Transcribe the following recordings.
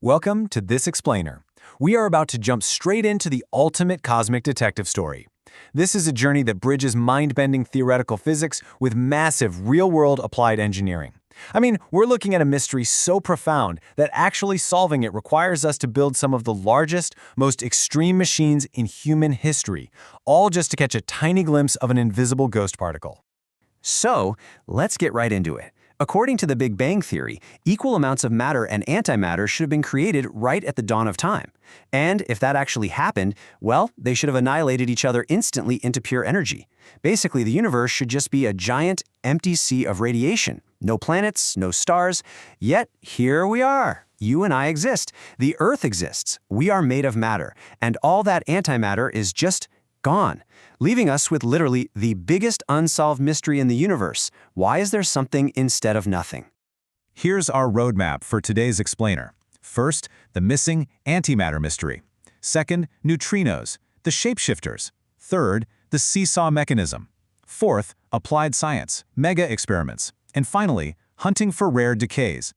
Welcome to This Explainer. We are about to jump straight into the ultimate cosmic detective story. This is a journey that bridges mind-bending theoretical physics with massive real-world applied engineering. We're looking at a mystery so profound that actually solving it requires us to build some of the largest, most extreme machines in human history, all just to catch a tiny glimpse of an invisible ghost particle. So, let's get right into it. According to the Big Bang Theory, equal amounts of matter and antimatter should have been created right at the dawn of time. And if that actually happened, well, they should have annihilated each other instantly into pure energy. Basically, the universe should just be a giant, empty sea of radiation. No planets, no stars. Yet, here we are. You and I exist. The Earth exists. We are made of matter. And all that antimatter is just gone, leaving us with literally the biggest unsolved mystery in the universe. Why is there something instead of nothing? Here's our roadmap for today's explainer. First, the missing antimatter mystery. Second, neutrinos, the shapeshifters. Third, the seesaw mechanism. Fourth, applied science, mega experiments. And finally, hunting for rare decays.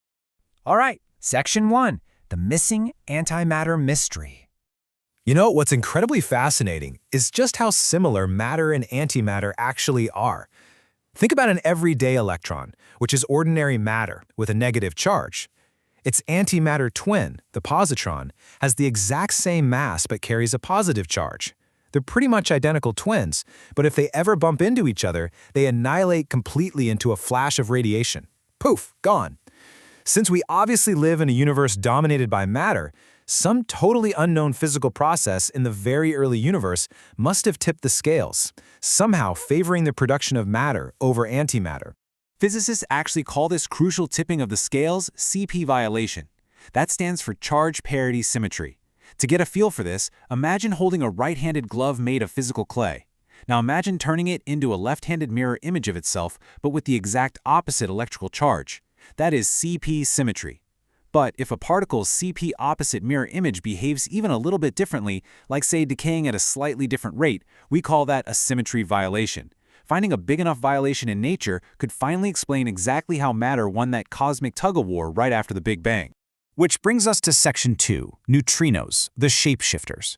All right, Section 1, the missing antimatter mystery. What's incredibly fascinating is just how similar matter and antimatter actually are. Think about an everyday electron, which is ordinary matter with a negative charge. Its antimatter twin, the positron, has the exact same mass but carries a positive charge. They're pretty much identical twins, but if they ever bump into each other, they annihilate completely into a flash of radiation. Poof, gone. Since we obviously live in a universe dominated by matter, some totally unknown physical process in the very early universe must have tipped the scales, somehow favoring the production of matter over antimatter. Physicists actually call this crucial tipping of the scales CP violation. That stands for charge parity symmetry. To get a feel for this, imagine holding a right-handed glove made of physical clay. Now imagine turning it into a left-handed mirror image of itself, but with the exact opposite electrical charge. That is CP symmetry. But if a particle's CP opposite mirror image behaves even a little bit differently, like say decaying at a slightly different rate, we call that a symmetry violation. Finding a big enough violation in nature could finally explain exactly how matter won that cosmic tug-of-war right after the Big Bang. Which brings us to Section 2, neutrinos, the shapeshifters.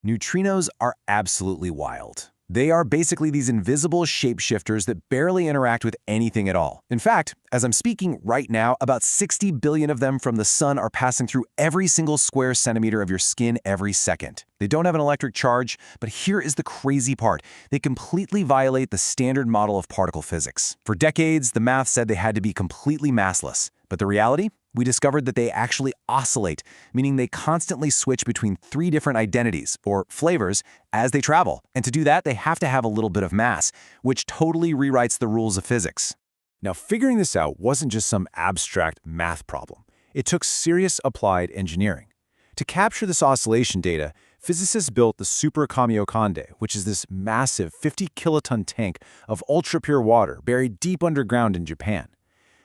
Neutrinos are absolutely wild. They are basically these invisible shapeshifters that barely interact with anything at all. In fact, as I'm speaking right now, about 60 billion of them from the sun are passing through every single square centimeter of your skin every second. They don't have an electric charge, but here is the crazy part. They completely violate the standard model of particle physics. For decades, the math said they had to be completely massless. But the reality? We discovered that they actually oscillate, meaning they constantly switch between 3 different identities, or flavors, as they travel. And to do that, they have to have a little bit of mass, which totally rewrites the rules of physics. Now, figuring this out wasn't just some abstract math problem. It took serious applied engineering. To capture this oscillation data, physicists built the Super Kamiokande, which is this massive 50-kiloton tank of ultra-pure water buried deep underground in Japan.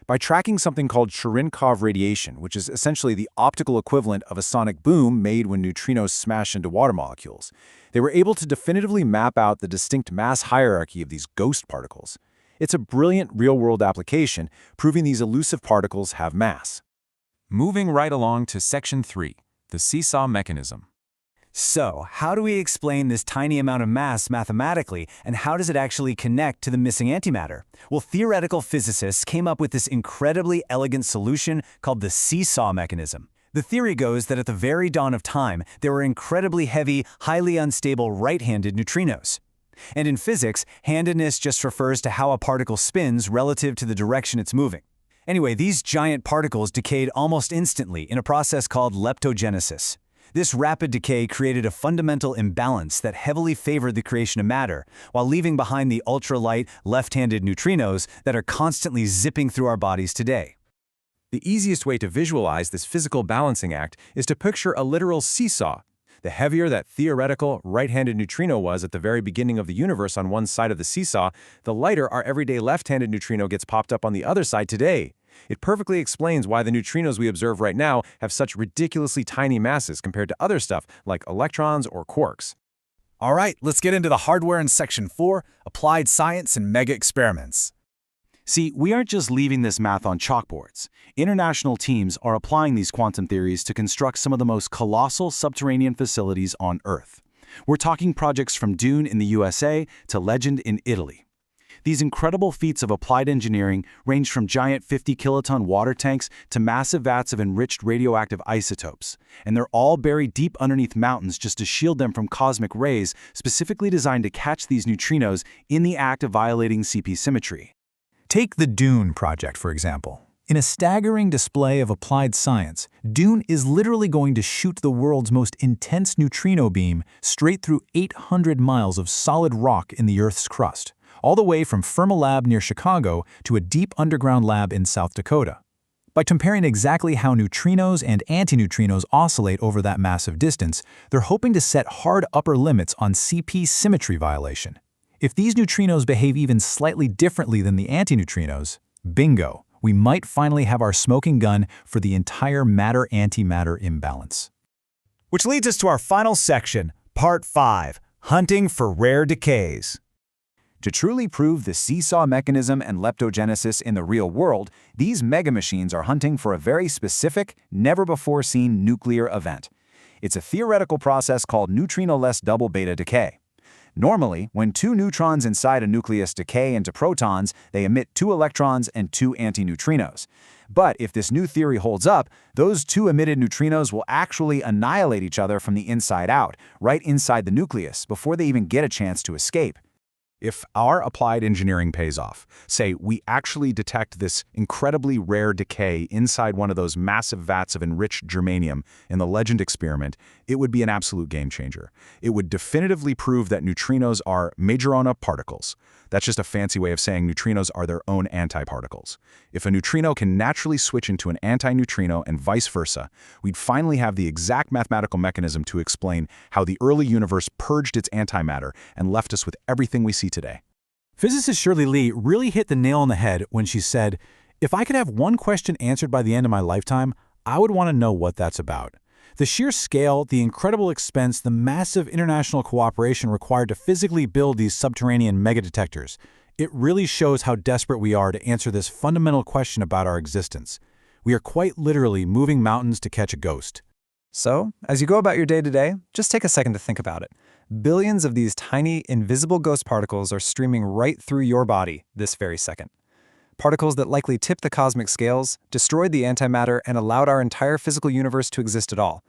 By tracking something called Cherenkov radiation, which is essentially the optical equivalent of a sonic boom made when neutrinos smash into water molecules, they were able to definitively map out the distinct mass hierarchy of these ghost particles. It's a brilliant real-world application, proving these elusive particles have mass. Moving right along to Section 3, the seesaw mechanism. So, how do we explain this tiny amount of mass mathematically, and how does it actually connect to the missing antimatter? Well, theoretical physicists came up with this incredibly elegant solution called the seesaw mechanism. The theory goes that at the very dawn of time, there were incredibly heavy, highly unstable right-handed neutrinos. And in physics, handedness just refers to how a particle spins relative to the direction it's moving. Anyway, these giant particles decayed almost instantly in a process called leptogenesis. This rapid decay created a fundamental imbalance that heavily favored the creation of matter, while leaving behind the ultralight, left-handed neutrinos that are constantly zipping through our bodies today. The easiest way to visualize this physical balancing act is to picture a literal seesaw. The heavier that theoretical right-handed neutrino was at the very beginning of the universe on one side of the seesaw, the lighter our everyday left-handed neutrino gets popped up on the other side today. It perfectly explains why the neutrinos we observe right now have such ridiculously tiny masses compared to other stuff like electrons or quarks. All right, let's get into the hardware in Section 4, applied science and mega experiments. See, we aren't just leaving this math on chalkboards. International teams are applying these quantum theories to construct some of the most colossal subterranean facilities on Earth. We're talking projects from Dune in the USA to Legend in Italy. These incredible feats of applied engineering range from giant 50-kiloton water tanks to massive vats of enriched radioactive isotopes, and they're all buried deep underneath mountains just to shield them from cosmic rays specifically designed to catch these neutrinos in the act of violating CP symmetry. Take the Dune project, for example. In a staggering display of applied science, Dune is literally going to shoot the world's most intense neutrino beam straight through 800 miles of solid rock in the Earth's crust, all the way from Fermilab near Chicago to a deep underground lab in South Dakota. By comparing exactly how neutrinos and antineutrinos oscillate over that massive distance, they're hoping to set hard upper limits on CP symmetry violation. If these neutrinos behave even slightly differently than the antineutrinos, bingo, we might finally have our smoking gun for the entire matter-antimatter imbalance. Which leads us to our final section, Part 5, Hunting for Rare Decays. To truly prove the seesaw mechanism and leptogenesis in the real world, these megamachines are hunting for a very specific, never-before-seen nuclear event. It's a theoretical process called neutrino-less double beta decay. Normally, when two neutrons inside a nucleus decay into protons, they emit 2 electrons and 2 antineutrinos. But if this new theory holds up, those 2 emitted neutrinos will actually annihilate each other from the inside out, right inside the nucleus, before they even get a chance to escape. If our applied engineering pays off, say we actually detect this incredibly rare decay inside one of those massive vats of enriched germanium in the Legend experiment, it would be an absolute game changer. It would definitively prove that neutrinos are majorana particles. That's just a fancy way of saying neutrinos are their own antiparticles. If a neutrino can naturally switch into an antineutrino and vice versa, we'd finally have the exact mathematical mechanism to explain how the early universe purged its antimatter and left us with everything we see today. Physicist Shirley Lee really hit the nail on the head when she said, "If I could have one question answered by the end of my lifetime, I would want to know what that's about." The sheer scale, the incredible expense, the massive international cooperation required to physically build these subterranean megadetectors, it really shows how desperate we are to answer this fundamental question about our existence. We are quite literally moving mountains to catch a ghost. So, as you go about your day to day, just take a second to think about it. Billions of these tiny, invisible ghost particles are streaming right through your body this very second. Particles that likely tipped the cosmic scales, destroyed the antimatter, and allowed our entire physical universe to exist at all.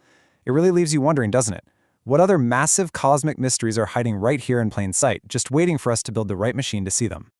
It really leaves you wondering, doesn't it? What other massive cosmic mysteries are hiding right here in plain sight, just waiting for us to build the right machine to see them?